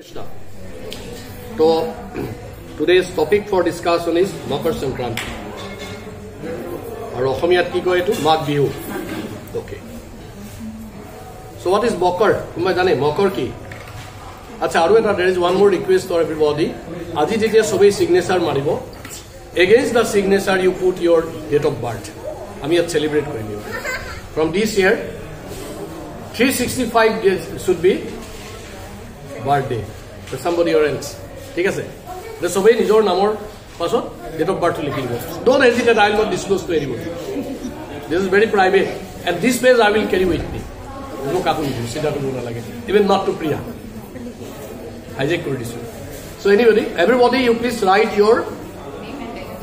Krishna. So today's topic for discussion is Makar Sankranti. Our Ohomiyat ki koy etu Mag Bihu. Okay. So what is Makar? Tumai jane Makar ki? Acha aru eta there is one more request for everybody. Aji jetia sobai signature maribo. Against the signature you put your date of birth. Ami at celebrate korim. From this year 365 days should be birthday for somebody or else. ঠিক আছে the সবাই নিজর নামৰ পাছত date of birth লিখি দিব. Don't hesitate, I will not disclose to anyone. This is very private and this page I will carry with me. No কাকো নিদিম সিধা কৰিব নালাগে, even not to Priya. Hijack কৰি দিছো. So anybody, everybody, you please write your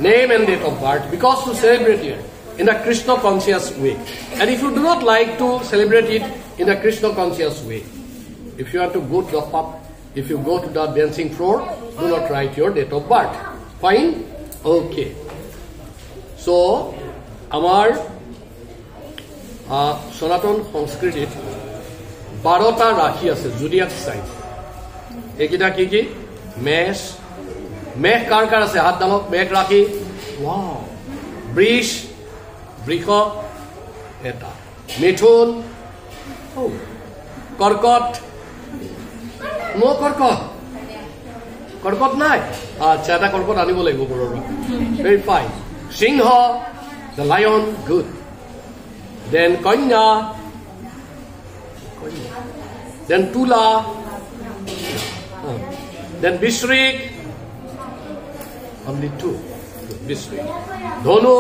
name and date of birth because to celebrate it in a Krishna conscious way. And if you do not like to celebrate it in a Krishna conscious way, if you have to go to the pub, if you go to the dancing floor, do not write your date of birth. Fine? Okay. So, our Sanatan Sanskriti 12টা রাশি আছে zodiac sign. এইকিটা কি কি? মেষ, মেষ কার কার আছে হাত দালক মেষ রাশি. ওয়াও. বৃষ, বৃষ এটা. মিথুন, কর্কট, no কর্কট, কর্কট নাই. আচ্ছা এটা কর্কট আনিব লাগিব বৰৰ. Very fine. Singh, the lion, good. Then কন্যা, then তুলা, then বৃশ্চিক, only two. বৃশ্চিক, ধনু,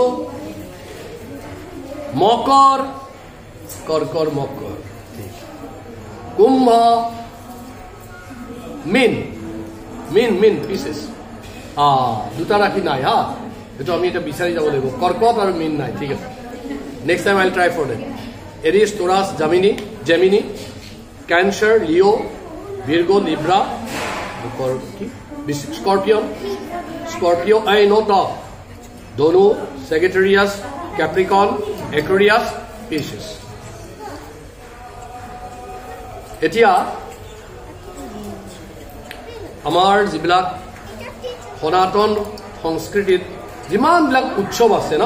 মকর, কর্কট মকর, কুম্ভ, মিন, মিন মিন পিসেস. দুটা রাখি নাই হা, এটো আমি এটা বিচাৰি যাব লাগিব. কৰ্কট আৰু মিন নাই, ঠিক আছে. Next time I will try for that. Aries, Taurus, Gemini, Cancer, Leo, Virgo, Libra, Scorpio, I not of, ধনু, সেগিটেৰিয়াছ, ক্যাপ্ৰিকন, একুৰিয়াছ, পিসেস. এতিয়া আমাৰ যিবিলাক সনাতন সংস্কৃতিত যিমানবিলাক উৎসৱ আছে ন,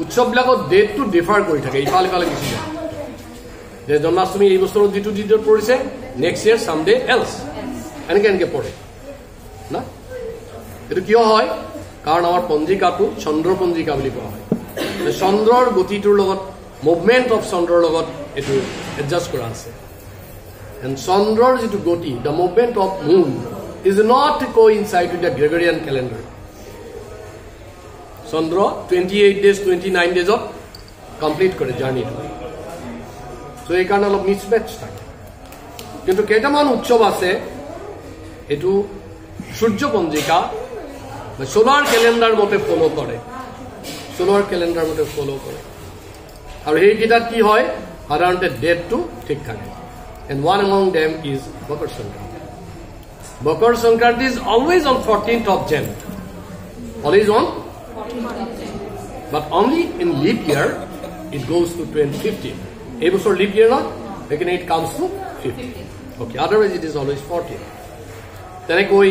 উৎসৱবিলাকত ডেটটো ডিফাৰ কৰি থাকে, ইফালে ইফালে গুচি যায়. যে জন্মাষ্টমী এই বছৰত যিটো ডেটত পৰিছে নেক্সট ইয়েৰ সামডে এলছ, এনেকে এনেকে পৰে না. এইটো কিয় হয়? কাৰণ আমাৰ পঞ্জিকাটো চন্দ্ৰ পঞ্জিকা বুলি কোৱা হয়. চন্দ্ৰৰ গতিটোৰ লগত, মুভমেণ্ট অফ চন্দ্ৰৰ লগত এইটো এডজাষ্ট কৰা আছে. And Chandra's jitu goti, the movement of moon, is not coincide with the Gregorian calendar. Chandra 28 days, 29 days of complete kore journey to. So ei karone olop mismatch thake. Kintu ketaman utsob ase etu surjo ponjika ba solar calendar mote follow kore. Solar calendar mote follow kore. Aru ei kitat ki hoy? Saধাৰণতে date to ঠিক থাকে. And one among them is Makar Sankranti. Makar Sankranti is always on 14th of January. Always on 14th of January. But only in leap year it goes to 2015. Every for leap year not, again it comes to 15. Okay, otherwise it is always 14. Tenekoi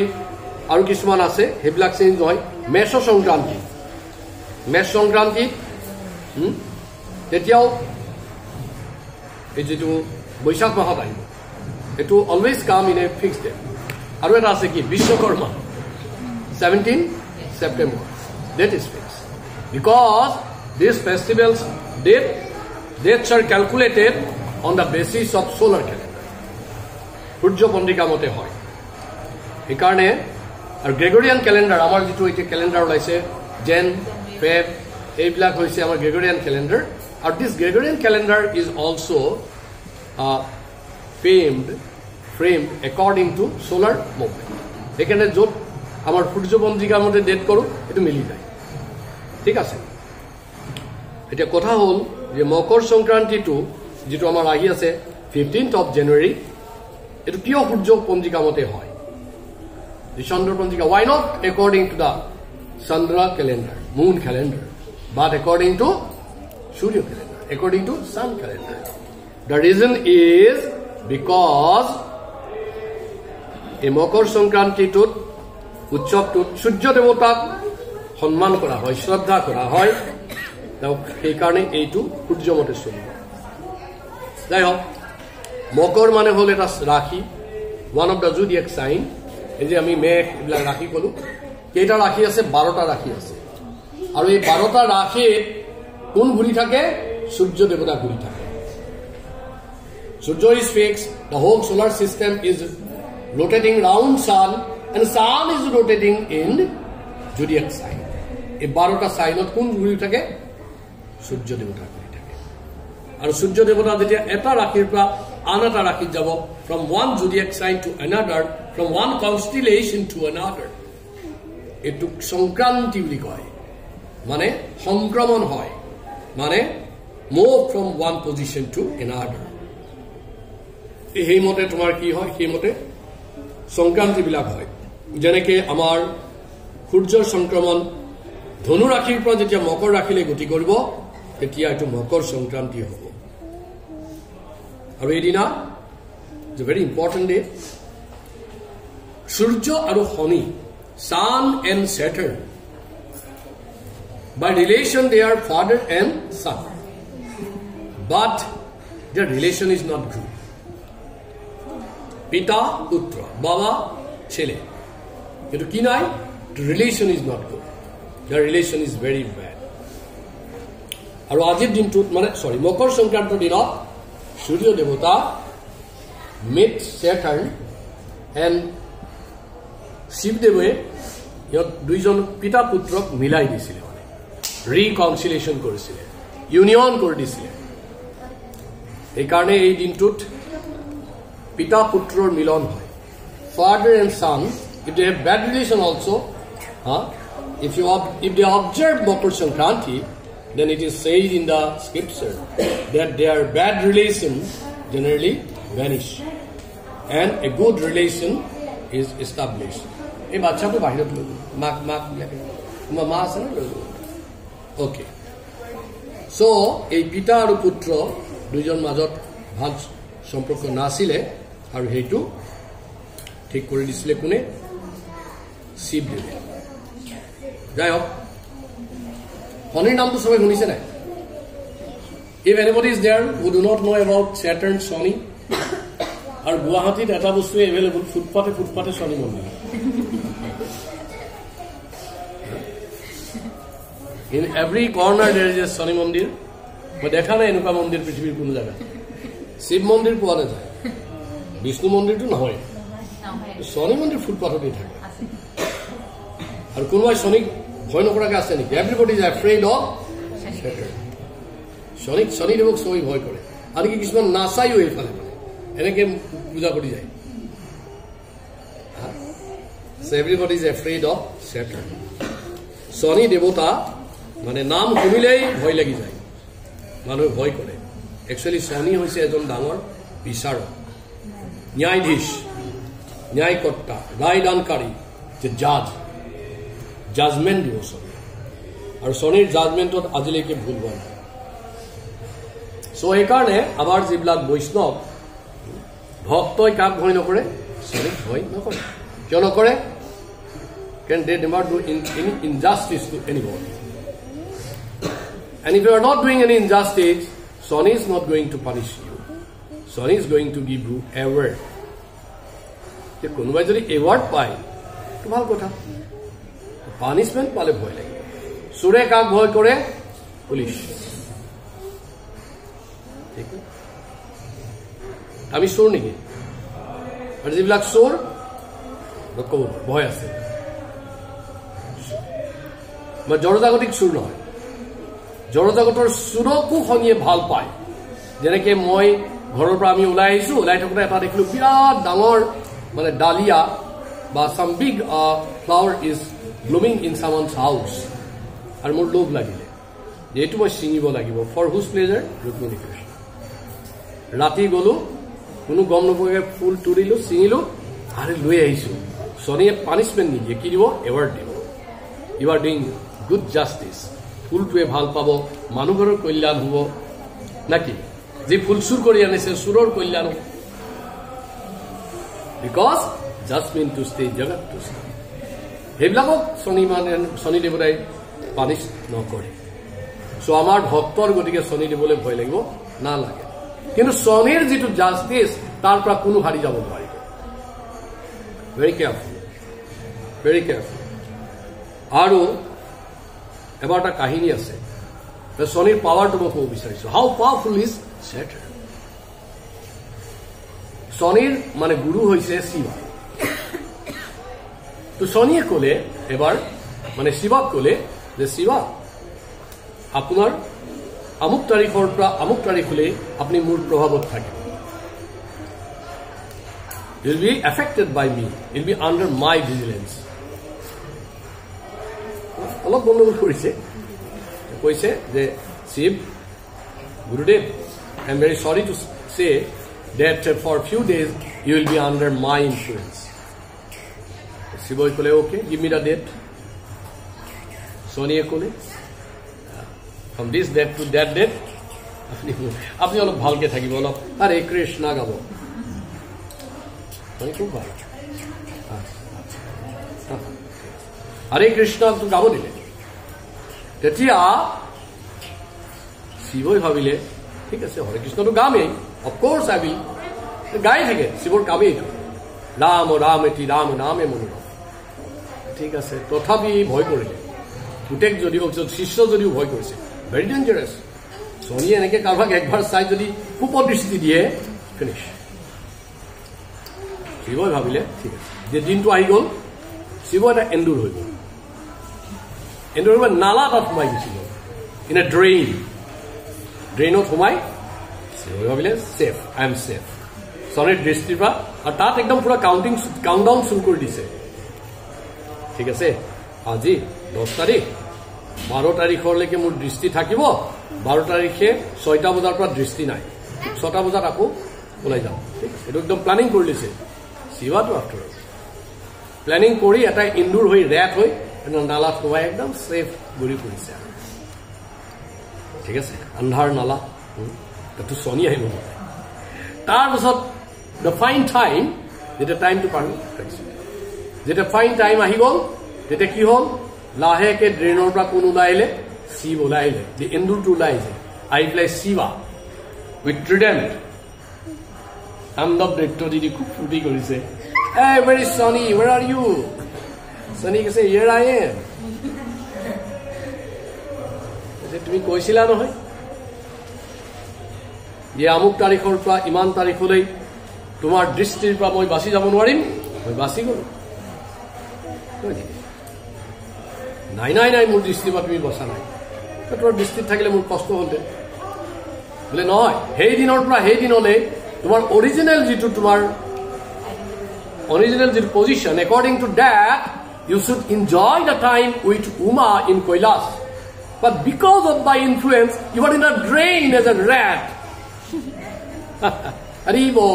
aru kisuman ase heblak change hoy. Mesho Sankranti. Mesh Sankranti tetiao ejitu Baisakh মাহত আহিব. এটো always come in a fixed day. আৰু এটা আছে কি Vishwakarma 17 September. That is fixed because these festivals dates are calculated on the basis of solar calendar. সূৰ্য পঞ্জিকা মতে হয়. এইকাৰণে আৰু গ্ৰেগৰিয়ান ক্যালেন্ডাৰ আমাৰ যেটো এই ক্যালেন্ডাৰ ওলাইছে জেন, ফেব, এইবিলাক হৈছে আমাৰ গ্ৰেগৰিয়ান ক্যালেন্ডাৰ. আৰু this Gregorian calendar is also framed according to solar movement. এখানে যত আমার সূর্য পঞ্জিকার মধ্যে ডেট করো এটা মিলি যায়, ঠিক আছে. এটা কথা হল যে মকর সংক্রান্তিটো যেটো আমার আহি আছে 15th of January, এটা কিয় সূর্য পঞ্জিকা মতে হয়? The চন্দ্র পঞ্জিকা, why not according to the Chandra calendar, moon calendar, but according to Surya calendar, according to sun calendar? The reason is because এই মকৰ সংক্ৰান্তিটোত উৎসৱটোত সূৰ্য দেৱতাক সন্মান কৰা হয়, শ্ৰদ্ধা কৰা হয়, তেওঁক সেইকাৰণে এইটো সূৰ্যমতে চলিব। যাই হওক, মকৰ মানে হ'ল এটা ৰাশি, ওৱান অফ দ্য জুডিয়েক চাইন। এই যে আমি মেঘ এইবিলাক ৰাশি কলো, কেইটা ৰাশি আছে? 12টা ৰাশি আছে। আৰু এই 12টা ৰাশিত কোন ঘূৰি থাকে? সূৰ্য দেৱতা ঘূৰি থাকে। সূৰ্য is fixed, the whole solar system is rotating round sun and sun is rotating in zodiac sign. এই 12টা সাইনত কোন ঘূৰি থাকে? সূৰ্য দেৱতা ঘূৰি থাকে। আৰু সূৰ্য দেৱতা যেতিয়া এটা ৰাশিৰ পৰা আন এটা ৰাশিত যাব, from one zodiac sign to another, from one constellation to another, এইটো সংক্ৰান্তি বুলি কয়। মানে সংক্ৰমণ হয়, মানে move from one position to another। সেইমতে তোমাৰ কি হয়? সেইমতে সংক্ৰান্তি বিলাক হয়। যেনেকে আমাৰ সূৰ্যৰ সংক্ৰমণ ধনু ৰাশিৰ পৰা যেতিয়া মকৰ ৰাশিলৈ গতি কৰিব, তেতিয়া এইটো মকৰ সংক্ৰান্তি হ'ব। আৰু এইদিনা ভেৰি ইম্পৰ্টেণ্ট ডে, সূৰ্য আৰু শনি, sun and Saturn, by relation they are father and son, but their relation is not good. পিতা পুত্র, বাবা ছেলে, কিন্তু কি নাই? Relation is not good, the relation is very bad. আৰু আজিৰ দিনটোত মানে মকৰ সংক্ৰান্তিৰ দিনত সূৰ্য দেৱতা মিট Saturn এণ্ড শিৱদেৱে ইহঁত দুইজন পিতা পুত্ৰক মিলাই দিছিলে, মানে ৰিকনচিলেশ্যন কৰিছিলে, ইউনিয়ন কৰি দিছিলে। সেইকাৰণে এই দিনটোত পিতা পুত্ৰৰ মিলন হয়। Father and son, if they have bad relation also, if they observe Makar Sankranti, then it is said in the scripture that their bad relation generally vanish and a good relation is established. এই বাচ্চাটো বাহিৰত লৈ গ'ল, মাক তোমাৰ মা আছে ন? Okay, চ' এই পিতা আৰু পুত্ৰ দুইজন মাজত ভাল সম্পৰ্ক নাছিলে, আৰু সেইটো ঠিক কৰি দিছিলে কোনে? শিৱদেৱে। যাই হওক, শনিৰ নামটো সবাই শুনিছে নাই? If anybody is there who do not know about Saturn, Shani, আৰু গুৱাহাটীত এটা বস্তু এভেইলেবল, ফুটপাতে শনি মন্দিৰ। In every corner there is a শনি মন্দিৰ। মই দেখা নাই এনেকুৱা মন্দিৰ পৃথিৱীৰ কোনো জেগাত। শিৱ মন্দিৰ পোৱা নাযায়, বিষ্ণু মন্দিৰটো নহয়, শনি মন্দিৰ ফুটপাথতে থাকে। আৰু কোনোবাই শনিক ভয় নকৰাকে আছে নেকি? Everybody is afraid of Saturn। শনি দেৱক সবাই ভয় কৰে, আনকি কিছুমান নাচায়ো এইফালে, মানে এনেকে পূজা কৰি যায়। Everybody is afraid of Saturn। শনি দেৱতা মানে নাম শুনিলেই ভয় লাগি যায়, মানুহে ভয় কৰে। একচুৱেলি শনি হৈছে এজন ডাঙৰ বিচাৰক, ন্যায়াধীশ, ন্যায়কৰ্তা, ৰায়দানকাৰী, যে জাজ, জাজমেণ্ট দিব শনি। আৰু শনিৰ জাজমেণ্টত আজিলৈকে ভুল হোৱা নাই। চ' সেইকাৰণে আমাৰ যিবিলাক বৈষ্ণৱ ভক্তই কাক ভয় নকৰে? শনিক ভয় নকৰে। কিয় নকৰে? Can they never do any injustice to anybody? And if you are not doing any injustice, Shani is not going to punish you. Shani is going to give you award. যে কোনোবাই যদি এৱাৰ্ড পায় তো ভাল কথা, পানিশমেণ্ট পালে ভয় লাগে। চোৰে কাক ভয় কৰে? পুলিচ। আমি চোৰ নেকি? আৰু যিবিলাক চোৰ ক'ব ভয় আছে, মই জড়জাগতিক চোৰ নহয়, জড়জাগতৰ চোৰকো শনিয়ে ভাল পায়। যেনেকে মই ঘৰৰ পৰা আমি ওলাই আহিছো, ওলাই থাকোঁতে এটা দেখিলো বিৰাট ডাঙৰ মানে ডালিয়া বা some big flower is blooming in someone's house, আৰু মোৰ লোভ লাগিলে যে এইটো মই ছিঙিব লাগিব। ফৰ হুজ প্লেজাৰ? ৰুক্মিণী কৃষ্ণ। ৰাতি গলো, কোনো গম নোপোৱাকৈ ফুল তুলিলো, ছিঙিলো আৰু লৈ আহিছো। শনিয়ে পানিশমেণ্ট নিদিয়ে, কি দিব? এৱাৰ্ড দিব। You are doing good justice. ফুলটোৱে ভাল পাব, মানুহবোৰৰ কল্যাণ হ'ব নাকি? যি ফুল চুৰ কৰি আনিছে চোৰৰ কল্যাণ হ'ব। বিকজ জাজমেণ্ট টু ষ্টে জগত টু ষ্টে সেইবিলাকক শনিদেৱতাই পানিছ নকৰে চ' আমাৰ ভক্তৰ গতিকে শনি দিবলৈ ভয় লাগিব নালাগে কিন্তু শনিৰ যিটো জাষ্টিছ তাৰ পৰা কোনো হাৰি যাব নোৱাৰিব ভেৰি কেয়াৰফুল আৰু এবাৰ এটা কাহিনী আছে শনিৰ পাৱাৰটো মই ক'ব বিচাৰিছো হাউ পাৱাৰফুল ইজ Saturn শনিৰ মানে গুৰু হৈছে শিৱা তো শনিয়ে ক'লে এবাৰ মানে শিৱাক ক'লে যে শিৱা আপোনাৰ আমুক তাৰিখৰ পৰা আমুক তাৰিখলৈ আপুনি মোৰ প্ৰভাৱত থাকিব will be affected by me will be under my vigilance অলপ গণ্ডগোল কৰিছে কৈছে যে শিৱ গুৰুদেৱ I am very sorry to say that for a few days you will be under my influence শিৱই ক'লে okay give me the date শনিয়ে ক'লে from this date to that date আপনি অলপ ভালকে থাকিব অলপ হৰে কৃষ্ণ গাব খুব ভাল হৰে কৃষ্ণ তো গাব দিলে তেতিয়া শিৱই ভাবিলে ঠিক আছে হৰে কৃষ্ণটো গামেই অফকোৰ্ছ আই উইল গাই থাকে শিৱৰ কামেই এইটো ৰাম ৰাম এটি ৰাম নামে মনোৰম ঠিক আছে তথাপি ভয় কৰিলে পুতেক যদিও শিষ্য যদিও ভয় কৰিছে ভেৰি ডেঞ্জাৰাছ শনিয়ে এনেকে কাৰোবাক একবাৰ চাই যদি কুপদৃষ্টি দিয়ে ফিনিছ শিৱই ভাবিলে ঠিক আছে যে দিনটো আহি গ'ল শিৱ এটা এন্দুৰ হৈ গ'ল এন্দুৰ হৈ নালা তাত সোমাই গৈছিল ইন এ ড্ৰেইনত সোমাই শিৱই ভাবিলে ছেফ আই এম ছেফ শনিৰ দৃষ্টিৰ পৰা আৰু তাত একদম পুৰা কাউণ্টডাউন শুৰু কৰি দিছে ঠিক আছে আজি 10 তাৰিখ 12 তাৰিখলৈকে মোৰ দৃষ্টি থাকিব 12 তাৰিখে 6টা বজাৰ পৰা দৃষ্টি নাই 6টা বজাত আকৌ ওলাই যাম এইটো একদম প্লেনিং কৰি লৈছে শিৱাটো আফটাৰ প্লেনিং কৰি এটা ইন্দুৰ হৈ ৰেট হৈ নালাত সোমাই একদম ছেফ ঘূৰি ফুৰিছে ঠিক আছে আন্ধাৰ নালা তাতো শনি আহিব তাৰপিছত দ্য ফাইন টাইম যেতিয়া টাইমটো পাৰ যেতিয়া ফাইন টাইম আহি গ'ল তেতিয়া কি হ'ল লাহেকে ড্ৰেইনৰ পৰা কোন ওলাই আহিলে শিৱ ওলাই আহিলে দি এন্দুৰটো ওলাই আহিছে আহি পেলাই শিৱা উইথ ট্ৰিডেণ্ট তাণ্ডৱ নৃত্য দি খুব ফূৰ্তি কৰিছে Hey, where is Sunny? Where are you? Sunny can say, here I am. তুমি কৈছিলা নহয় যে আমুক তাৰিখৰ পৰা ইমান তাৰিখলৈ তোমাৰ দৃষ্টিৰ পৰা মই বাছি যাব নোৱাৰিম মই বাছি গ'লো নাই নাই নাই মোৰ দৃষ্টিৰ পৰা তুমি বচা নাই তোমাৰ দৃষ্টিত থাকিলে মোৰ কষ্ট হ'লতে বোলে নহয় সেই দিনৰ পৰা সেই দিনলৈ তোমাৰ অৰিজিনেল যিটো position, according to that, you should enjoy the time with Uma in Kailash. But because of my influence, you are in a drain as a rat. Haribo.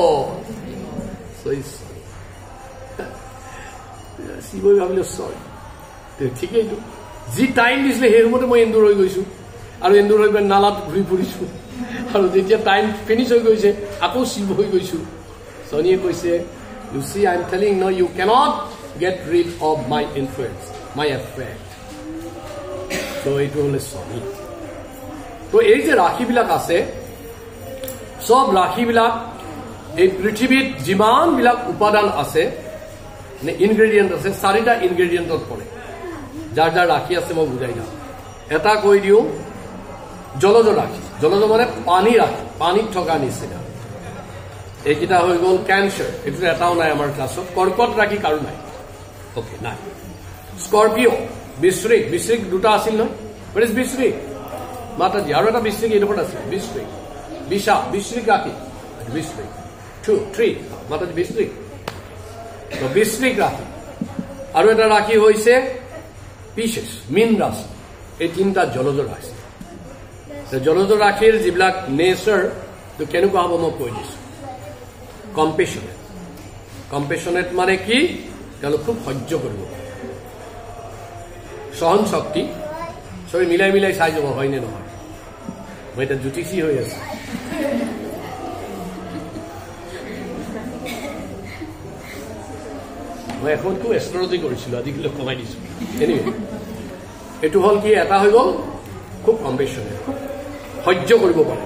So he's sorry. Shiva bhabiলে sorry. ঠিকই তো যি time দিছিলে সেই সময়তে মই এন্দুৰ হৈ গৈছো আৰু এন্দুৰ হৈ নালাত ঘূৰি ফুৰিছো আৰু যেতিয়া টাইম ফিনিছ হৈ গৈছে আকৌ শিৱ হৈ গৈছো শনিয়ে কৈছে You see, I am telling you, no, you cannot get rid of my influence, my effect. So it will be Shani. So এই যে ৰাশিবিলাক আছে সব ৰাশিবিলাক এই পৃথিৱীত যিমানবিলাক উপাদান আছে মানে ইনগ্ৰেডিয়েন্ট আছে 4টা ইনগ্ৰেডিয়েন্টত পৰে যাৰ যাৰ ৰাশি আছে মই বুজাই যাম এটা কৈ দিও জলজ ৰাশি জলজ মানে পানী ৰাশি পানীত থকা নিচিনা এইকেইটা হৈ গ'ল ক্যান্সাৰ এইটো এটাও নাই আমাৰ ক্লাছত কৰ্কট ৰাশি কাৰো নাই ওকে নাই স্কৰপিও বৃশ্চিক দুটা আছিল নহয় what is বৃশ্চিক মাতাজি আৰু এটা বৃশ্চিক এই দুটা আছিল বৃশ্চিক ৰাশি বৃশ্চিক 2 3 মাতাজি বৃশ্চিক তো বৃশ্চিক ৰাশি আৰু এটা ৰাশি হৈছে পিছেছ মীন ৰাশি এই তিনটা জলজ ৰাশি জলজ ৰাশিৰ যিবিলাক নেচাৰ তো কেনেকুৱা হ'ব মই কৈ দিছো কম্পেশনেট মানে কি তেওঁলোক খুব সহ্য কৰিব সহন শক্তি সবই মিলাই চাই যাব হয় নে নহয় মই এটা জ্যোতিষী হৈ আছো মই এখনটো এষ্ট্ৰলজি কৰিছিলোঁ, আজিকালি কমাই দিছোঁ। এনিৱে এইটো হ'ল কি, এটা হৈ গ'ল খুব কম্পেশ্যনেল, খুব সহ্য কৰিব পাৰে।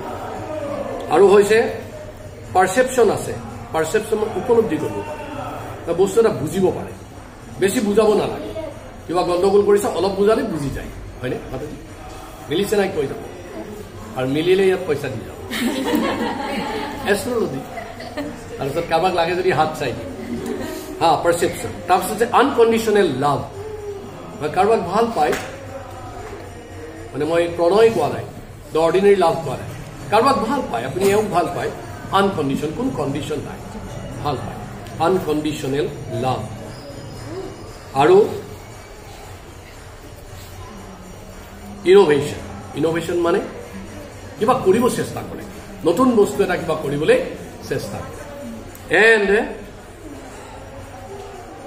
আৰু হৈছে পাৰচেপশ্যন আছে, পাৰচেপশ্যন উপলব্ধি কৰিব পাৰে, বস্তু এটা বুজিব পাৰে, বেছি বুজাব নালাগে। কিবা গণ্ডগোল কৰিছে অলপ বুজালে বুজি যায়, হয়নে? কথাটো মিলিছে নাই কৈ যাব, আৰু মিলিলে ইয়াত পইচা দি যাব। এষ্ট্ৰলজি। তাৰপিছত কাৰোবাক লাগে যদি হাত চাই দিয়ে, হা, পাৰচেপশ্যন। তাৰপিছত যে আনকণ্ডিশ্যনেল লাভ, কাৰোবাক ভাল পায়, মানে মই প্ৰণয় কোৱা নাই, দ্য অৰ্ডিনেৰী লাভ কোৱা নাই, কাৰোবাক ভাল পায়, আপুনি এওঁক ভাল পায়, আনকণ্ডিশ্যন, কোনো কণ্ডিশ্যন নাই, ভাল পায়, আনকণ্ডিশ্যনেল লাভ। আৰু ইনোভেশ্যন, ইনোভেশ্যন মানে কিবা কৰিব চেষ্টা কৰে, নতুন বস্তু এটা কিবা কৰিবলৈ চেষ্টা কৰে। এণ্ড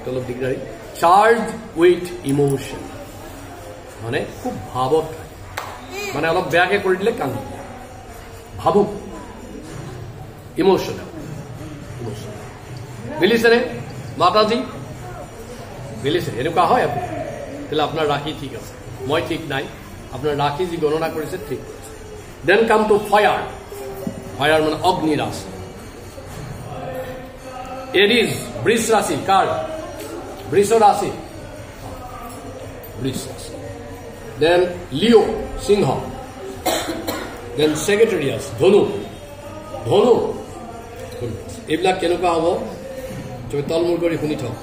অলপ দিগদাৰী, চাৰ্জ উইথ ইমোশ্যন, মানে খুব ভাৱত থাকে, মানে অলপ বেয়াকে কৰি দিলে কান্দি দিয়ে, ভাবুক, ইমোশ্যনেল। ইমোশ্যনেল মিলিছেনে মাতাজী? মিলিছে? এনেকুৱা হয় আপুনি? তেতিয়াহ'লে আপোনাৰ ৰাশি ঠিক আছে, মই ঠিক নাই, আপোনাৰ ৰাশি যি গণনা কৰিছে ঠিক কৰিছে। Then come two fire, fire মানে অগ্নি ৰাশি। এৰিজ বৃষ ৰাশি, কাৰ? বৃষ ৰাশি, বৃষ ৰাশি। দেন লিঅ সিংহ, দেন ছেক্ৰেটেৰিয়াছ ধনু, ধনু। এইবিলাক কেনেকুৱা হ'ব তুমি তলমূল কৰি শুনি থওক।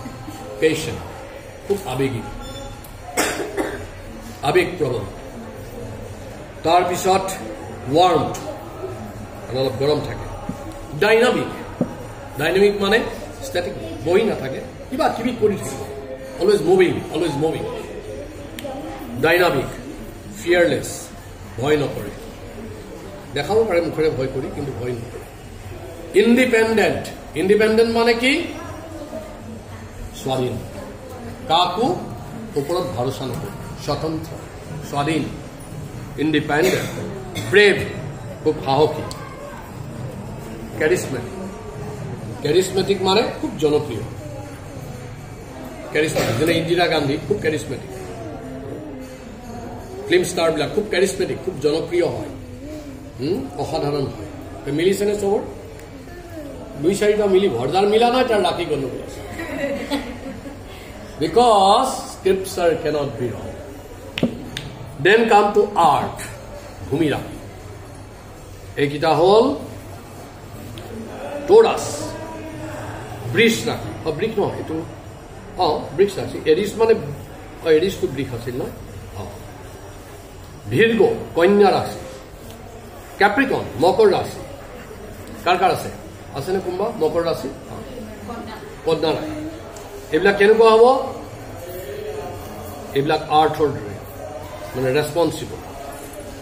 পেচেণ্ট, খুব আৱেগিক, আৱেগপ্ৰবণ। তাৰপিছত ৱাৰ্মথ, মানে অলপ গৰম থাকে। ডাইনামিক, ডাইনামিক মানে ষ্টেটিক, বহি নাথাকে, কিবা কিবি কৰি থাকিব, always moving, always moving. Dynamic, fearless, ভয় নকৰে, দেখাব পাৰে মুখেৰে ভয় কৰি, কিন্তু ভয় নকৰে। ইণ্ডিপেণ্ডেণ্ট, ইণ্ডিপেণ্ডেণ্ট মানে কি? স্বাধীন, কাকো ওপৰত ভৰসা নকৰে, স্বতন্ত্ৰ, স্বাধীন, ইণ্ডিপেণ্ডেণ্ট। ব্ৰেভ, খুব সাহসী। কেৰিছমেটিক, কেৰিছমেটিক মানে খুব জনপ্ৰিয়, কেৰিছমেটিক, যেনে ইন্দিৰা গান্ধী খুব কেৰিছমেটিক। ফিল্ম ষ্টাৰবিলাক খুব কেৰিছমেটিক, খুব জনপ্ৰিয় হয়, অসাধাৰণ হয়। মিলিছেনে চবৰ? 2-4টা মিলিব, যাৰ মিলা নাই তাৰ ৰাখি গণ্ডগোল আছে। বিকজ স্ক্ৰিপচাৰ কেনট বি ৰং। দেন কাম টু আৰ্থ, ভূমি ৰাশি। এইকেইটা হ'ল টৰাছ, বৃষ ৰাশি। বৃষ নহয় এইটো, বৃষ ৰাশি। এৰিছ মানে, এৰিছটো বৃষ আছিল ন? ভিৰ্গ, কন্যা ৰাশি। কেপ্ৰিকন, মকৰ ৰাশি। কাৰ কাৰ আছে? আছেনে কোনোবা মকৰ ৰাশি? কন্যা ৰাশি। এইবিলাক কেনেকুৱা হ'ব? এইবিলাক আৰ্থৰ দৰে, মানে ৰেছপন্সিবল,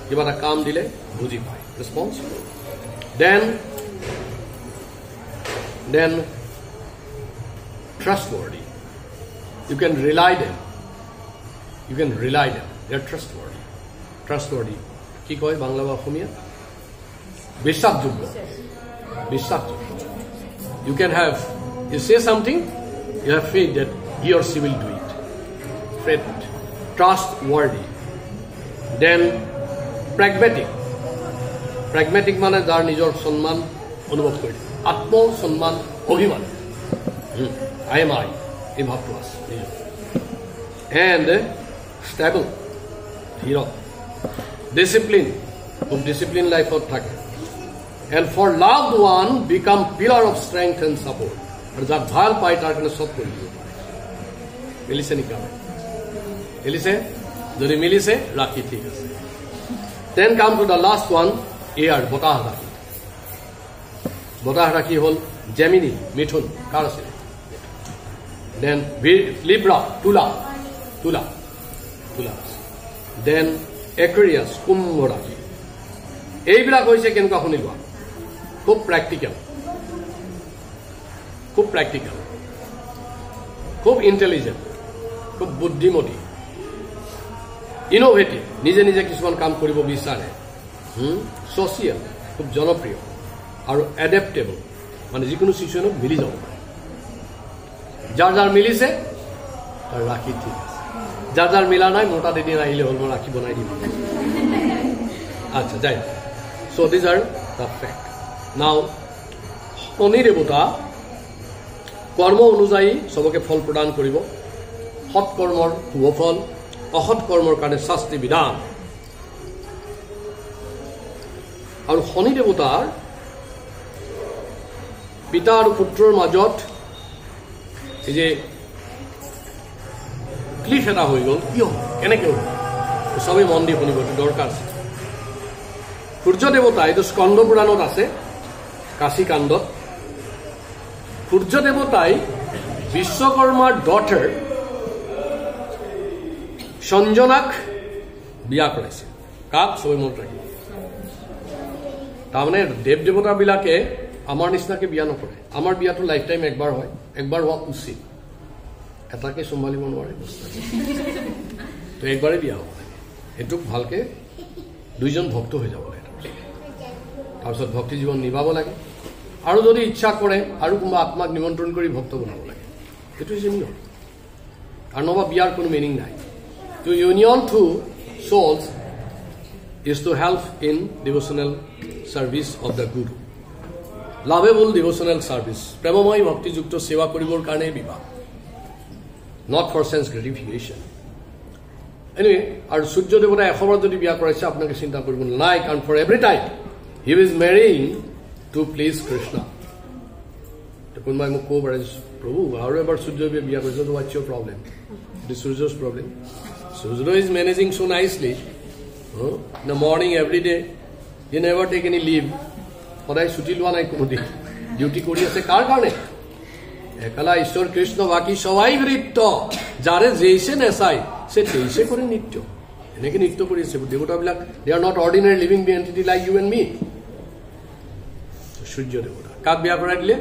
কিবা এটা কাম দিলে বুজি পায়, responsible. Then trustworthy, you can rely them, you can rely them, they are trustworthy. Trustworthy কি কয় বাংলা বা অসমীয়া? বিশ্বাসযোগ্য, বিশ্বাসযোগ্য। You can have, you say something, you have faith that he or she will do it. Faith, trustworthy. Then pragmatic, pragmatic মানে যাৰ নিজৰ সন্মান অনুভৱ কৰে, আত্মসন্মান, অভিমান, I am I, এই ভাৱটো আছে। এণ্ড ষ্টেবল, ধীৰ। ডিচিপ্লিন, খুব ডিচিপ্লিন লাইফত থাকে। And for loved one become pillar of strength and support, আৰু যাক ভাল পায় তাৰ কাৰণে চব কৰি দিব পাৰে। মিলিছে নেকি? মিলিছে? যদি মিলিছে ৰাখি ঠিক আছে। Then come to the last one, air, বতাহ ৰাশি। বতাহ ৰাশি হ'ল জেমিনি, মিথুন, কাৰ আছে? দেন লিব্ৰা, তুলা, তুলা, তুলা। দেন একুৰিয়াছ, কুম্ভ ৰাশি। এইবিলাক হৈছে কেনেকুৱা শুনি লোৱা, খুব প্ৰেক্টিকেল, খুব প্ৰেক্টিকেল, খুব ইণ্টেলিজেণ্ট, খুব বুদ্ধিমতী, ইনোভেটিভ, নিজে নিজে কিছুমান কাম কৰিব বিচাৰে, ছচিয়েল, খুব জনপ্ৰিয়, আৰু এডেপ্টেবল, মানে যিকোনো চিচুৱেশ্যনত মিলি যাব পাৰে। যাৰ যাৰ মিলিছে তাৰ ৰাখি ঠিক আছে, যাৰ যাৰ মিলা নাই মোৰ তাত এদিন আহিলে হ'ল, মই ৰাখি বনাই দিম। আচ্ছা যাই, চ' দিজ আৰ দ্য ফেক্ট। নাও শনি দেৱতা কৰ্ম অনুযায়ী চবকে ফল প্ৰদান কৰিব। সৎ কৰ্মৰ শুভ ফল, অসৎ কৰ্মৰ কাৰণে শাস্তি বিধান। আৰু শনি দেৱতাৰ পিতা আৰু পুত্ৰৰ মাজত এই যে ক্লিফ এটা হৈ গ'ল, কিয় কেনেকে হ'ল চবেই মন দি শুনিব, এইটো দৰকাৰ আছে। সূৰ্য দেৱতা, এইটো স্কন্দ পুৰাণত আছে, কাশী কাণ্ডত। সূৰ্য দেৱতাই বিশ্বকৰ্মাৰ ডটাৰ সঞ্জনাক বিয়া কৰাইছে। কাক? চবেই মনত ৰাখিব। তাৰমানে দেৱ দেৱতাবিলাকে আমাৰ নিচিনাকে বিয়া নকৰে। আমাৰ বিয়াটো লাইফ টাইম একবাৰ হয়, একবাৰ হোৱা উচিত। এটাকে চম্ভালিব নোৱাৰে, তো একবাৰেই বিয়া হ'ব লাগে। এইটোক ভালকে দুইজন ভক্ত হৈ যাব লাগে, তাৰপিছত ভক্তি জীৱন নিভাব লাগে। আৰু যদি ইচ্ছা কৰে আৰু কোনোবা আত্মাক নিমন্ত্ৰণ কৰি ভক্ত বনাব লাগে, এইটো হৈছে নিয়ম। আৰু নহবা বিয়াৰ কোনো মিনিং নাই। To union to souls is to help in devotional service of the Guru. Lovable devotional service. প্ৰেমময় ভক্তিযুক্ত সেৱা কৰিবৰ কাৰণে বিবাহ, not for sense gratification. Anyway, আৰু সূৰ্য দেৱতাই 100 বাৰ যদি বিয়া কৰাইছে আপোনাকে চিন্তা কৰিব নাই, কাৰণ for every time he is marrying to please Krishna. কোনোবাই মোক ক'ব পাৰে, প্ৰভু আৰু এবাৰ সূৰ্য বিয়া কৰিছে, তো what's your problem? It is Surya's problem. Surya is managing so nicely. In the morning, every day, he never take any leave. সদায় ছুটি লোৱা নাই কোনো দিন, ডিউটি কৰি আছে। কাৰ কাৰণে? একলা ঈশ্বৰ কৃষ্ণ, বাকী সবাই নৃত্য। যাৰে যেইছে নেচাই সে তেইছে কৰে নৃত্য। এনেকে নৃত্য কৰি আছে দেৱতাবিলাক। They are not ordinary living entity like you and me. সূৰ্য দেৱতা কাক বিয়া কৰাই দিলে?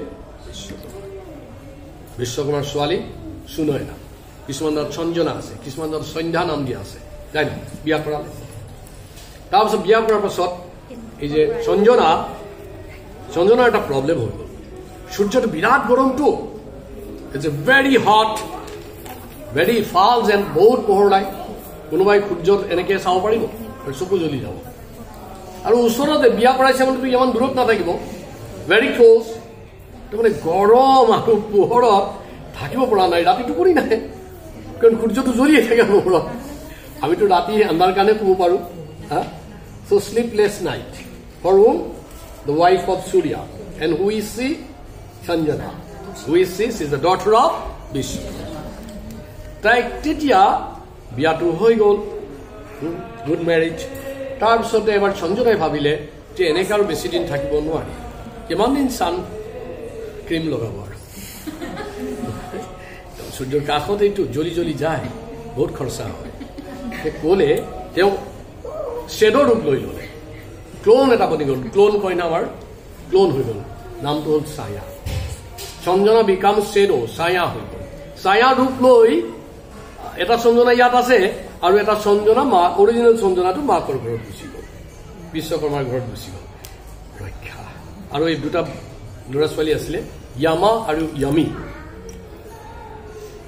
বিশ্বকৰ্মাৰ ছোৱালী সুনয়না। কিছুমান তাত সঞ্জনা আছে, কিছুমান তাত সন্ধ্যা নাম দিয়া আছে, যাই ন বিয়া কৰালে। তাৰপিছত বিয়া কৰাৰ পাছত এই যে সঞ্জনাৰ এটা প্ৰব্লেম হৈ গ'ল। সূৰ্যটো বিৰাট গৰমটো, it's a very hot, very false and বহুত পোহৰ নাই। কোনোবাই সূৰ্যত এনেকে চাব পাৰিব আৰু চকু জ্বলি যাব। আৰু ওচৰতে বিয়া কৰাইছে মানে ইমান দূৰত নাথাকিব, ভেৰি ক্ল'জ। মানে গৰম আৰু পোহৰত থাকিব পৰা নাই, ৰাতি টোপনি নাহে, কাৰণ সূৰ্যটো জ্বলিয়ে থাকে পোহৰত। আমিতো ৰাতি আন্ধাৰ কাৰণে শুব পাৰোঁ। So sleepless night for whom? The wife of Surya. And who is she? Sanjana. Who is she? She is the daughter of Vishnu. তাই তেতিয়া বিয়াটো হৈ গ'ল, গুড মেৰিজ। তাৰপিছতে এবাৰ সঞ্জনাই ভাবিলে যে এনেকৈ আৰু বেছি দিন থাকিব নোৱাৰি, কিমান দিন ছান ক্ৰীম লগাব আৰু। সূৰ্যৰ কাষত এইটো জ্বলি জ্বলি যায়, বহুত খৰচা হয়। ক'লে তেওঁ শ্বেডৰ ৰূপ লৈ ল'লে, ক্লোন এটা বনি গ'ল। ক্লোন কয় না আমাৰ, ক্লোন হৈ গ'ল, নামটো হ'ল ছায়া। সঞ্জনা বিকাম শ্বেডো, ছায়া হৈ গ'ল। ছায়া ৰূপ লৈ এটা সঞ্জনা ইয়াত আছে আৰু এটা সঞ্জনা মা, অৰিজিনেল সঞ্জনাটো মাকৰ ঘৰত গুচি গ'ল, বিশ্বকৰ্মাৰ ঘৰত গুচি গ'ল। ৰক্ষা। আৰু এই দুটা ল'ৰা ছোৱালী আছিলে, য়ামা আৰু য়মী।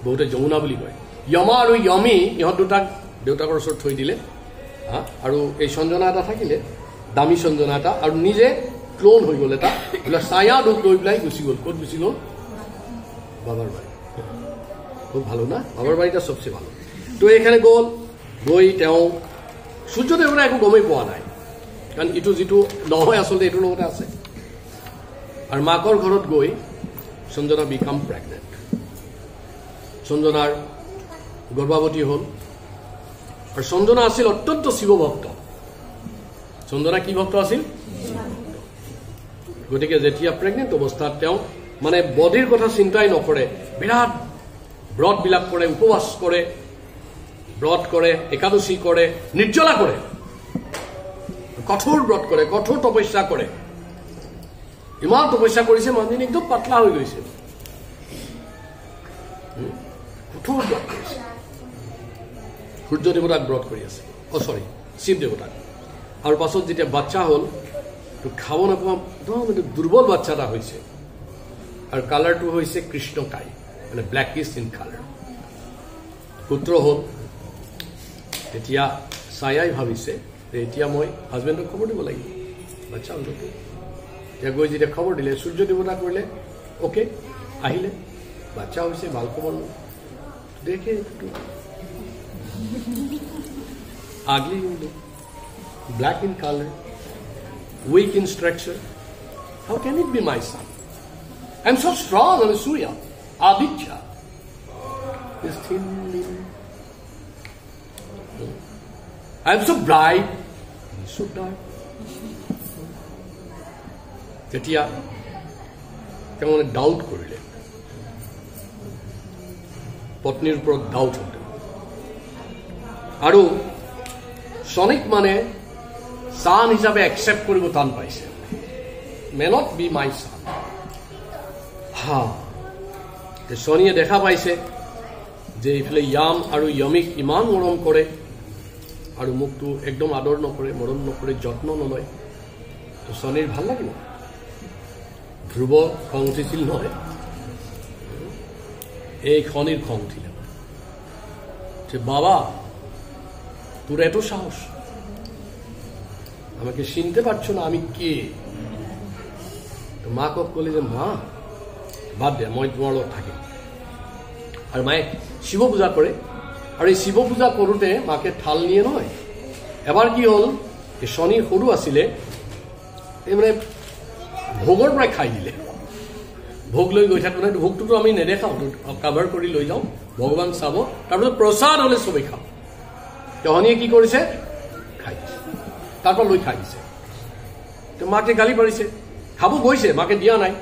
বহুতে যমুনা বুলি কয়। য়মা আৰু য়মী, ইহঁত দুটাক দেউতাকৰ ওচৰত থৈ দিলে। আৰু এই সঞ্জনা এটা থাকিলে, দামী সঞ্জনা এটা, আৰু নিজে ক্লোন হৈ গ'ল এটা, বোলে ছায়া ৰূপ লৈ পেলাই গুচি গ'ল। ক'ত গুচি গ'ল? বাবাৰ বাৰী। খুব ভালো না, বাবাৰ বাৰীটা চবচে ভালো। তো এইখানে গ'ল, গৈ তেওঁ সূৰ্যদেৱতা একো গমেই পোৱা নাই, কাৰণ ইটো যিটো নহয় আচলতে এইটোৰ লগতে আছে। আৰু মাকৰ ঘৰত গৈ সঞ্জনা বিকাম প্ৰেগনেণ্ট। সঞ্জনাৰ গৰ্ভৱতী হ'ল। আৰু সঞ্জনা আছিল অত্যন্ত শিৱভক্ত। সঞ্জনা কি ভক্ত আছিল? গতিকে যেতিয়া প্ৰেগনেণ্ট অৱস্থাত তেওঁ মানে বডিৰ কথা চিন্তাই নকৰে, বিৰাট ব্ৰতবিলাক কৰে, উপবাস কৰে, ব্ৰত কৰে, একাদশী কৰে, নিৰ্জলা কৰে, কঠোৰ ব্ৰত কৰে, কঠোৰ তপস্যা কৰে। ইমান তপস্যা কৰিছে মানুহজনী একদম পাতলা হৈ গৈছে, কঠোৰ ব্ৰত কৰিছে। সূৰ্য দেৱতাক ব্ৰত কৰি আছে, চৰি শিৱ দেৱতাক। আৰু পাছত যেতিয়া বাচ্চা হ'ল, তো খাব নাপাওঁ, একদম দুৰ্বল বাচ্চা এটা হৈছে, আৰু কালাৰটো হৈছে কৃষ্ণকায়, মানে ব্ল্যাকিশ ইন কালাৰ পুত্ৰ হ'ল এতিয়া ছায়াই ভাবিছে যে এতিয়া মই হাজবেণ্ডক খবৰ দিব লাগিব বাচ্চা হ'ল এতিয়া গৈ যেতিয়া খবৰ দিলে সূৰ্য দেৱতা কৰিলে ওকে আহিলে বাচ্চা হৈছে ভাল খবৰ দেখে একটু ugly in look, black in color, weak in structure. How can it be my son? I'm so strong, I'm a Surya, Aditya. This thin, I'm so bright, he's so dark. Tetia, কেমন doubt করিলে পত্নীর উপর doubt হতে আৰু শনিক মানে সান হিসাবে accept কৰিব টান পাইছে মে নট বি মাই সান শনিয়ে দেখা পাইছে যে এইফালে ইয়াম আৰু য়মিক ইমান মৰম কৰে আৰু মুখটো একদম আদৰ নকৰে মৰম নকৰে যত্ন নলয় তো শনিৰ ভাল লাগিব ধ্ৰুৱ খং উঠিছিল নহয় এই শনিৰ খং উঠিলে যে বাবা তোর এত সাহস আমাকে চিনতে পারছো না আমি কে তো মা কক বলে যে মা বাদ দে মই তোমার লগত থাকিম আর মায়ে শিব পূজা করে আর এই শিব পূজা করতে মাকে ঠাল নিয়ে নয় এবার কি হল এই শনি সরু আসিলে এই মানে ভোগৰ পৰা খাই দিলে ভোগ লৈ গৈ থাকোঁ ভোগটোতো আমি নেদেখাওঁ কাভাৰ কৰি লৈ যাওঁ ভগৱান চাব তাৰপিছত প্ৰসাদ হলে চবেই খাওঁ শনিয়ে কি কৰিছে খাই দিছে তাৰপৰা লৈ খাই দিছে তো মাকে গালি পাৰিছে খাব গৈছে মাকে দিয়া নাই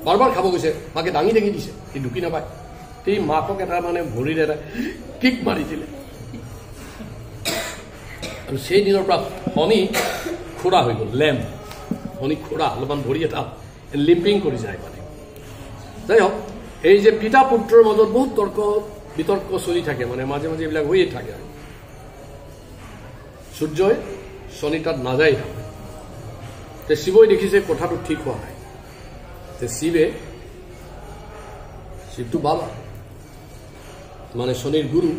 বাৰ বাৰ খাব গৈছে মাকে দাঙি দাঙি দিছে সি ঢুকি নাপায় সেই মাকক এটা মানে ভৰিত এটা কিক মাৰি দিলে আৰু সেই দিনৰ পৰা শনি খোৰা হৈ গ'ল লেম শনি খোৰা অলপমান ভৰি এটা লিম্পিং কৰি যায় মানে যাই হওক এই যে পিতা পুত্ৰৰ মাজত বহুত তৰ্ক বিতৰ্ক চলি থাকে মানে মাজে মাজে এইবিলাক হৈয়ে থাকে সূৰ্যই শনি তাত নাযায় তে শিৱই দেখিছে কথাটো ঠিক হোৱা নাই তে শিৱটো বাবা মানে শনিৰ গুৰু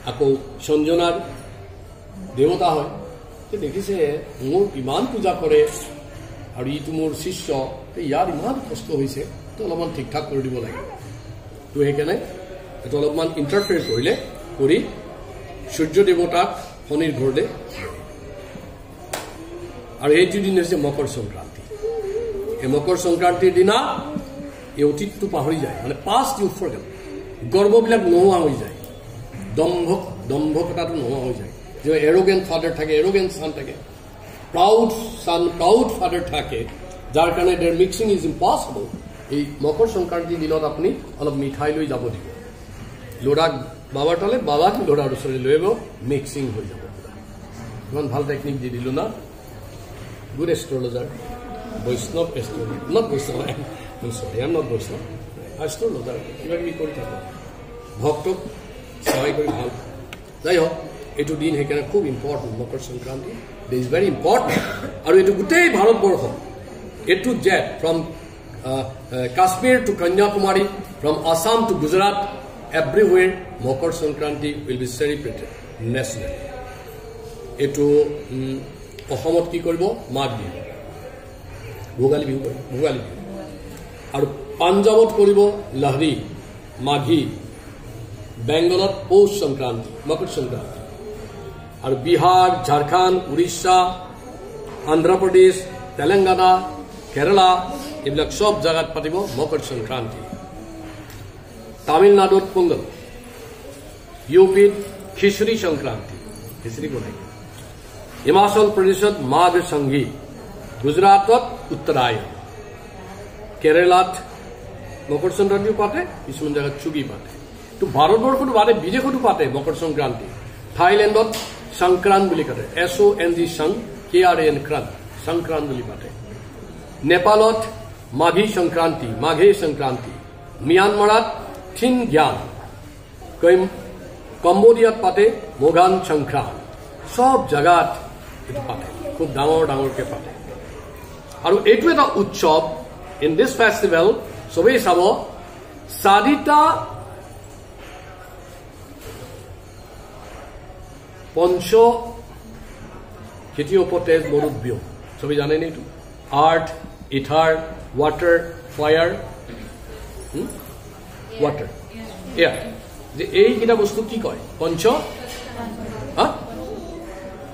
আকৌ সঞ্জনাৰ দেৱতা হয় তে দেখিছে মোৰ ইমান পূজা কৰে আৰু ইটো মোৰ শিষ্য ইয়াৰ ইমান কষ্ট হৈছে তো অলপমান ঠিক ঠাক কৰি দিব লাগে তো সেইকাৰণে এইটো অলপমান ইণ্টাৰফেয়াৰ কৰিলে কৰি সূৰ্য দেৱতাক শনিৰ ঘৰলে আৰু এইটো দিন হৈছে মকৰ সংক্ৰান্তি এই মকৰ সংক্ৰান্তিৰ দিনা এই অতীতটো পাহৰি যায় মানে পাষ্ট ইউ ফৰগেট গৰ্ববিলাক নোহোৱা হৈ যায় দম্ভকতাটো নোহোৱা হৈ যায় যে এৰোগেন্ট ফাদাৰ থাকে এৰোগেন্ট সান থাকে প্ৰাউড সান প্ৰাউড ফাদাৰ থাকে যাৰ কাৰণে দেৰ মিক্সিং ইজ ইম্পচিবল এই মকৰ সংক্ৰান্তিৰ দিনত আপুনি অলপ মিঠাই লৈ যাব দিব ল'ৰাক বাবাৰ তালে বাবাক ল'ৰাৰ ওচৰলৈ লৈ আহিব মিক্সিং হৈ যাব ইমান ভাল টেকনিক দি দিলো না গুড এষ্ট্ৰলজাৰ বৈষ্ণৱ এষ্ট্ৰলজাৰ নট বৈষ্ণৱ সৰি আই এম নট বৈষ্ণৱ এষ্ট্ৰলজাৰ কিবা কিবি কৰি থাকো ভক্তক সহায় কৰি ভাল যাই হওক এইটো দিন সেইকাৰণে খুব important Makar Sankranti it is very important আৰু এইটো গোটেই Bharatvarsha A to Z from Kashmir to Kanyakumari from Assam to Gujarat everywhere Makar Sankranti will be celebrated nationally এইটো অসমত কি কৰিব মাঘ বিহু ভোগালী বিহু কৰিব ভোগালী বিহু আৰু পাঞ্জাৱত কৰিব লহৰী মাঘী বেংগলত পৌষ সংক্ৰান্তি মকৰ সংক্ৰান্তি আৰু বিহাৰ ঝাৰখণ্ড উৰিষ্যা অন্ধ্ৰপ্ৰদেশ তেলেংগানা কেৰালা এইবিলাক সব জায়গাত পাতিব মকৰ সংক্ৰান্তি তামিলনাডুত পোংগল ইউপিত খিচৰি সংক্ৰান্তি খিচৰি বনাই হিমাচল প্ৰদেশত মাঘ সংগীত গুজৰাটত উত্তৰায়ণ কেৰালাত মকৰ সংক্ৰান্তিও পাতে কিছুমান জায়গাত চুগি পাতে তো ভাৰতবৰ্ষতো পাতে বিদেশতো পাতে মকৰ সংক্ৰান্তি থাইলেণ্ডত সংক্ৰান্ত বুলি কয় SONG সং KRAN ক্ৰান্ত সংক্ৰান্ত বুলি পাতে নেপালত মাঘী সংক্ৰান্তি মাঘে সংক্ৰান্তি ম্যানমাৰত থিন জ্ঞান কম্বোডিয়াত পাতে মোগান সংক্ৰান্ত সব জায়গাত এইটো পাতে খুব ডাঙৰ ডাঙৰকে পাতে আৰু এইটো এটা উৎসৱ ইন দিস ফেষ্টিভেল সবেই চাব চাৰিটা পঞ্চ খেতিৰ ওপৰতে মৰুদ্বীপ সবেই জানে নে এইটো earth ether water fire water air যে এইকেইটা বস্তু কি কয়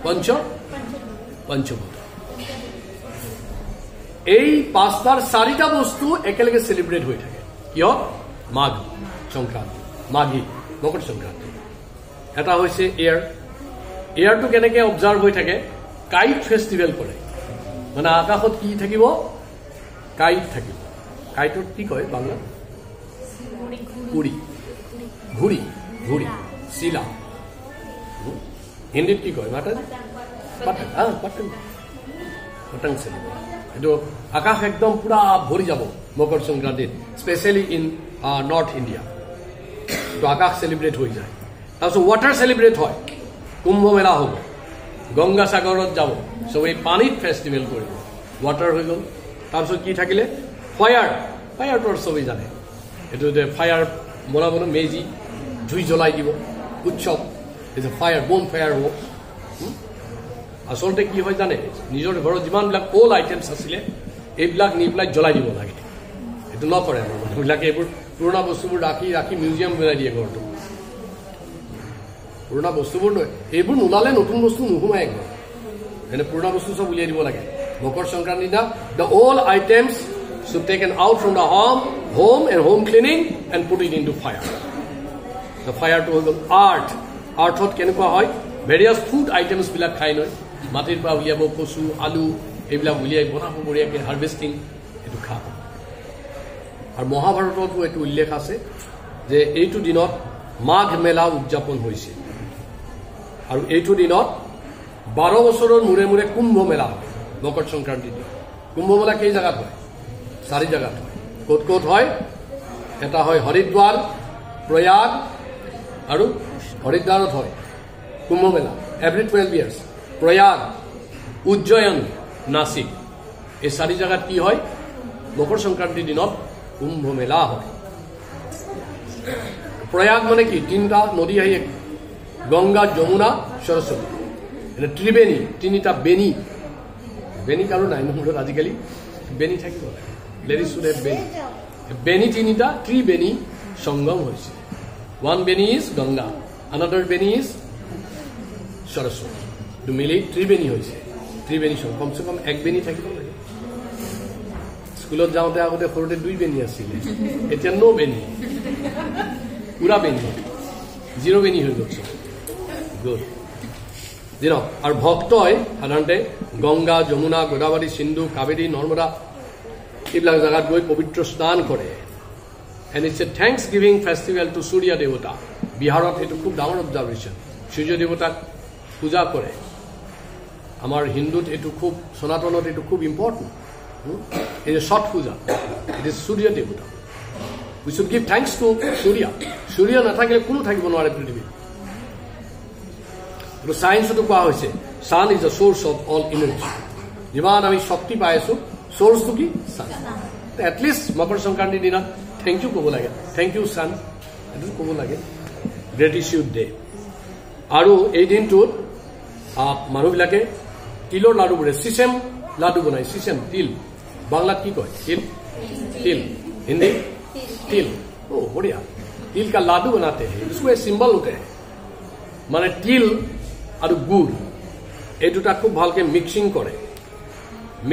পঞ্চভূত এই পাঁচটাৰ চাৰিটা বস্তু একেলগে সেলিব্ৰেট হৈ থাকে কিয় মাঘ সংক্ৰান্তি মাঘী মকৰ সংক্ৰান্তি এটা হৈছে এয়াৰটো কেনেকে অবজাৰ্ভ হৈ থাকে কাইট ফেষ্টিভেল কৰে মানে আকাশত কি থাকিব কাইট থাকিব কাইটত কি কয় বাংলা ঘুড়ি ঘুড়ি ঘুড়ি শিলা হিন্দীত কি কয় মাতাজি পতং সেলিব্রেট এইটো আকাশ একদম পুরা ভরি যাব মকৰ সংক্ৰান্তিত স্পেশালি ইন নৰ্থ ইন্ডিয়া তো আকাশ সেলিব্ৰেট হৈ যায় তাৰপিছত ওয়াটাৰ সেলিব্ৰেট হয় কুম্ভ মেলা হ'ব গঙ্গা সাগৰত যাব সবেই পানীত ফেষ্টিভেল কৰিব ওয়াটাৰ হৈ গ'ল তাৰপিছত কি থাকিলে ফায়াৰটোৰ সবেই জানে এইটো যে ফায়াৰ বনাবলৈ মেজি জুই জ্বলাই দিব উৎসৱ এই যে ফায়াৰ বোম ফায়াৰ হ'ব আসলতে কি হয় জানে নিজৰ ঘৰত যিমানবিলাক ওল্ড আইটেমছ আছিলে এইবিলাক নি পেলাই জ্বলাই দিব লাগে এইটো নকৰে মানুহবিলাকে এইবোৰ পুৰণা বস্তুবোৰ ৰাখি মিউজিয়াম বনাই দিয়ে ঘৰটো পুৰণা বস্তুবোৰ এইবোৰ নোলালে নতুন বস্তু নোসোমায় একদম এনে পুৰণা বস্তু সব উলিয়াই দিব লাগে মকৰ সংক্ৰান্তি দিনা the old items should taken out from the home and home cleaning and put it into fire. The fire to the earth কেনেকুৱা হয় various food items বিলাক খাই নয় মাটিৰ পৰা উলিয়াব কচু আলু এইবিলাক উলিয়াই বনাব বঢ়িয়াকে হাৰ্ভেষ্টিং এইটো খাব আৰু মহাভাৰততো এইটো উল্লেখ আছে যে এইটো দিনত মাঘ মেলা উদযাপন হৈছে আৰু এইটো দিনত 12 বছৰৰ মূৰে মূৰে কুম্ভ মেলা হয় মকৰ সংক্ৰান্তিৰ দিন কুম্ভ মেলা কেই জায়গাত হয় 4 জায়গাত হয় ক'ত ক'ত হয় এটা হয় হৰিদ্বাৰ প্ৰয়াগ আৰু হৰিদ্বাৰত হয় কুম্ভ মেলা every 12 years প্ৰয়াগ উজ্জয়ন নাসিক এই 4 জায়গাত কি হয় মকৰ সংক্ৰান্তিৰ দিনত কুম্ভ মেলা হয় প্রয়াগ মানে কি তিনটা নদী আহি গঙ্গা যমুনা সরস্বতী এটা ত্রিবেণী তিনিটা বেনি কাৰো নাই নহলে আজিকালি বেনি থাকিব লাগে লেডিজ শুড হ্যাভ বেনি তিনিটা ত্রিবেণী সঙ্গম হৈছে one beni is Ganga another beni is Saraswati to মিলি ত্রিবেণী হৈছে ত্রিবেণী সঙ্গম কমসে কম এক বেনি থাকিব লাগে স্কুলত যাওঁতে আগতে সৰুতে 2 বেনি আছিল এতিয়া নো বেনি পুৰা বেনি জিৰো বেনি হৈ গৈছে গুড জিৰো আৰ ভক্তই সাধাৰণতে গঙ্গা যমুনা গোদাবৰী সিন্ধু কাবেৰী নৰ্মদা এইবিলাক জায়গাত গৈ পবিত্ৰ স্নান কৰে and it's a Thanksgiving festival to Surya Devata. Biharat etu khub damar observation. Surya Devata puja kore. Amar Hindut etu khub Sanatanot etu khub important. It is a short puja. It is Surya Devata. We should give thanks to Surya. Surya na thakile kono thakibo nware prithibit. To science to koa hoise sun is the source of all energy. Jiman ami shakti pai asu source to ki sun. At least Makar Sankranti dina thank you kobo lage thank you son edu kobo lage gratitude day aru ei din to manu bilake tilor ladu bore sisem ladu banai sisem til bangla ki koy til hindi til oh बढ़िया til ka ladu banate hain isko ek symbol hote hai mane til aru gur ei duta khub bhalke mixing kore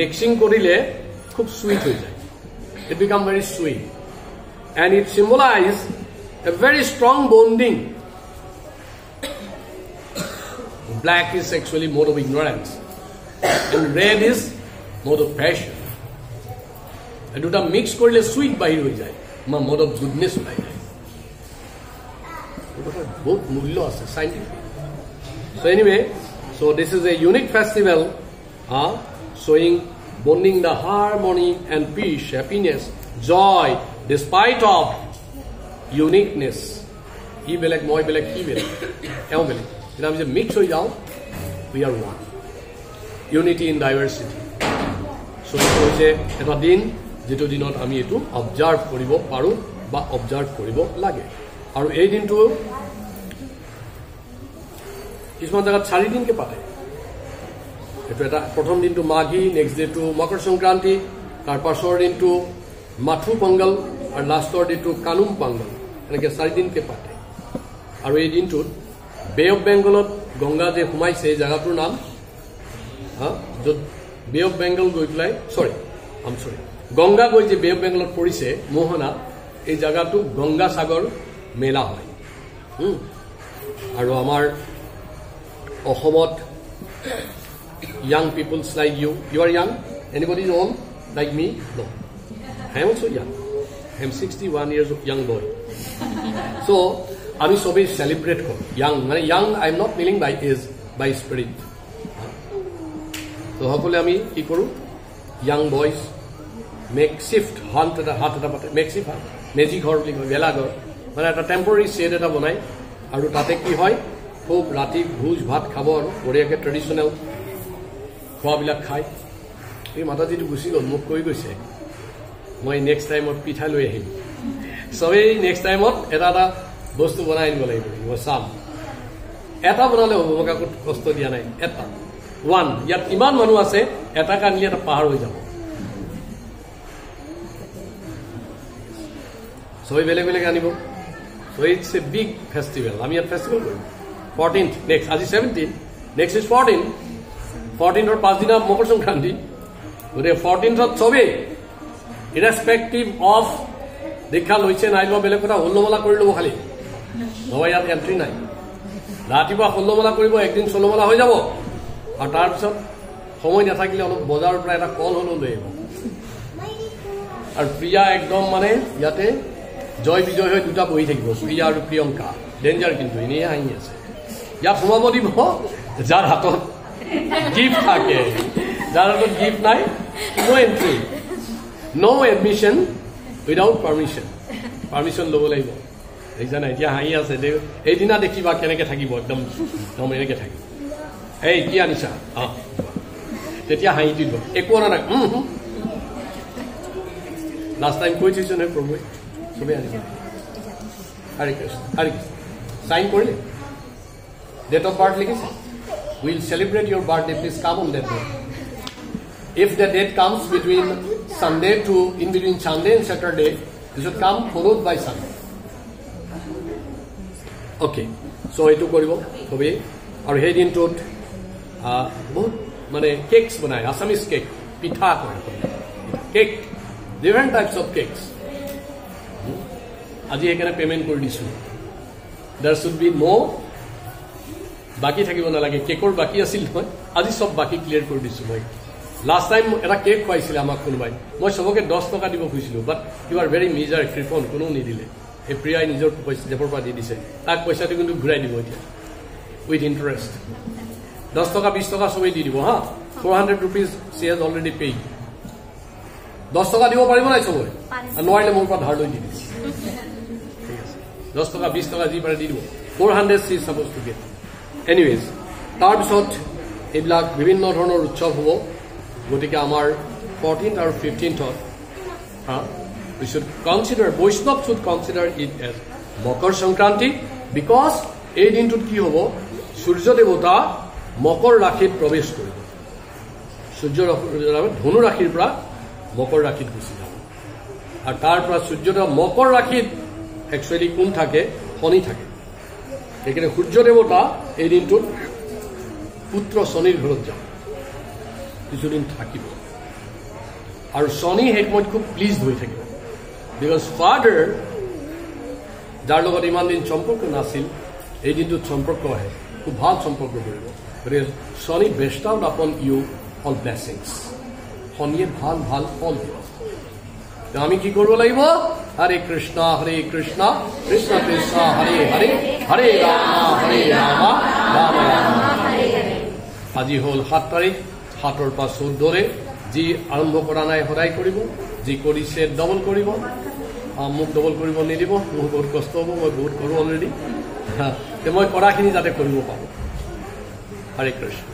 mixing korile khub sweet hoy jay it become very sweet and it symbolizes a very strong bonding. Black is actually mode of ignorance and red is mode of passion. And duta mix korile sweet bahir hoi jay ma mode of goodness ulai jay both mulya ase scientific. So anyway, so this is a unique festival showing bonding the harmony and peace, happiness, joy despite of uniqueness. He belek moi belek he belek eon belek ina je mix hoy jao we are one unity in diversity. So hoise eta din jeto dinot ami etu observe koribo paru বা observe কৰিব লাগে আৰু এই দিনটো কিছুমান জায়গাত 4 দিনকে পাতে এটো এটা প্ৰথম দিনটো মাঘী নেক্সট ডেটো মকৰ সংক্ৰান্তি তাৰ পাছৰ দিনটো মাথু পংগল আৰু লাষ্টৰ দিনটো কানুম পংগল এনেকে 4 দিনকে পাতে আৰু এই দিনটোত বে অফ বেংগলত গংগা যে সোমাইছে এই জায়গাটোৰ নাম য'ত বে অফ বেংগল গৈ পেলাই সৰি গংগা গৈ যে বে অফ বেংগলত পৰিছে মোহনা এই জায়গাটো গংগা সাগৰ মেলা হয় আৰু আমাৰ অসমত young people like you are young, anybody is old like me? No, I am also young. I am 61 years of young boy. So আমি সবাই celebrate করি young মানে young I am not meaning by age by spirit. তো সকলে আমি কি করু young boys make shift হাত এটা পাতে make shift মেজি ঘৰ বুলি কয় বেলা ঘৰ মানে এটা টেম্পোৰাৰী শেড এটা বনাই আৰু তাতে কি হয় খুব ৰাতি ভোজ ভাত খাব আৰু বঢ়িয়াকে ট্ৰেডিশনাল খোৱাবিলাক খাই এই মাতাজীটো গুচি গ'ল মোক কৈ গৈছে মই নেক্সট টাইমত পিঠা লৈ আহিম সবেই নেক্সট টাইমত এটা বস্তু বনাই দিব লাগিব মই চাম এটা বনালে হ'ব মোক আকৌ কষ্ট দিয়া নাই এটা ওৱান ইয়াত ইমান মানুহ আছে এটা কানিলে এটা পাহাৰ হৈ যাব সবেই বেলেগ বেলেগ আনিব so it's a big festival আমি ইয়াত ফেষ্টিভেল কৰিম 14th next আজি 17 next is 14 or 5 দিনা মকৰ সংক্ৰান্তি গতে 14th সবে ইৰেসপেক্টিভ অফ দেখা লৈছে নাই লোৱা বেলেগ কথা হল্লমলা কৰি লব খালি নহয় ইয়াত এন্ট্ৰি নাই ৰাতিপুৱা হল্লমলা কৰিব একদিন চলমলা হৈ যাব আৰু তাৰ পিছত সময় নাথাকিলে অলপ বজাৰৰ পৰা এটা কল হলো লৈ আহিব আৰু প্ৰিয়া একদম মানে ইয়াতে জয় বিজয় হৈ দুটা বহি থাকিব প্ৰিয়া আৰু প্ৰিয়ংকা ডেঞ্জাৰ কিন্তু এনেই আহি আছে ইয়াত সোমাব দিব যাৰ হাতত gift থাকে যাৰ হাতত গিফট নাই no entry no admission without permission ল'ব লাগিব এইজানা এতিয়া হাঁহি আছে এইদিনা দেখিবা কেনেকে থাকিব একদম এনেকে থাকিব এই কি আনিছা তেতিয়া হাঁহি দিব একো নাই লাষ্ট টাইম কৈ থৈছো নহয় প্ৰভুৱে চবে আনিব হৰে কৃষ্ণ চাইন কৰিলে ডেট অফ বাৰ্থ লিখিছে we'll celebrate your birthday please come on that day if the date comes between Sunday to in between Sunday and Saturday you should come followed by Sunday okay so etu koribo hobe aru he din tot bahut mane cakes banai Assamese cake pitha kore cake different types of cakes aji ekane payment kori disu there should be no বাকি থাকিব নালাগে কেকৰ বাকি আছিল নহয় আজি সব বাকি ক্লিয়াৰ কৰি দিছো মই লাষ্ট টাইম এটা কেক খুৱাইছিল আমাক কোনোবাই মই সবকে 10 টকা দিব খুজিছিলো বাট ইউ আৰ ভেৰি মিজাৰ ক্ৰিপন কোনো নিদিলে এই প্ৰিয়াই নিজৰ পইচা জেপৰ পৰা দি দিছে তাক পইচাটো কিন্তু ঘূৰাই দিব এতিয়া উইথ ইন্টাৰেষ্ট 10 টকা 20 টকা সবেই দি দিব হা 400 rupees she has already paid 10 টকা দিব পাৰিব নাই সবই নোৱাৰিলে মোৰ পৰা ধাৰ লৈ দি দিছে ঠিক আছে 10 টকা 20 টকা যি পাৰে দি দিব 400 she is supposed to get anyways তাৰ পিছত এইবিলাক বিভিন্ন ধৰণৰ উৎসৱ হ'ব গতিকে আমাৰ 14th আৰু 15th we should consider Vaishnav should consider it as Makar Sankranti because এই দিনটোত কি হ'ব সূৰ্য দেৱতা মকৰ ৰাশিত প্ৰৱেশ কৰিব সূৰ্য ধনু ৰাশিৰ পৰা মকৰ ৰাশিত গুচি যাব আৰু তাৰ পৰা সূৰ্যদেৱ মকৰ ৰাশিত একচুৱেলি কোন থাকে শনি থাকে এখানে সূৰ্য দেবতা এই দিনটোত পুত্ৰ শনিৰ ঘৰত যাব কিছুদিন থাকিব আৰু শনি হেকমত খুব প্লিজড হৈ থাকিব বিকজ ফাদাৰ যাৰ লগত ইমান দিন সম্পৰ্ক নাছিল এই দিনটোত সম্পৰ্ক আহে খুব ভাল সম্পৰ্ক কৰিব গতিকে শনি বেষ্টাউড আপন ইউ অল ব্লেছিংছ শনিয়ে ভাল ভাল ফল দিব আমি কি করব লাগিব হরে কৃষ্ণ কৃষ্ণ কৃষ্ণ হরে হরে হরে রাম রাম রাম হরে হরে আজি হল 7 তাৰিখ 7ৰ পৰা 14ৰে যি আৰম্ভ কৰা নাই সদায় কৰিব যি কৰিছে ডবল কৰিব মোক ডবল কৰিব নিদিব মোৰ বহুত কষ্ট হ'ব মই বহুত কৰো অলৰেডি মই কৰাখিনি যাতে কৰিব পাৰো হৰে কৃষ্ণ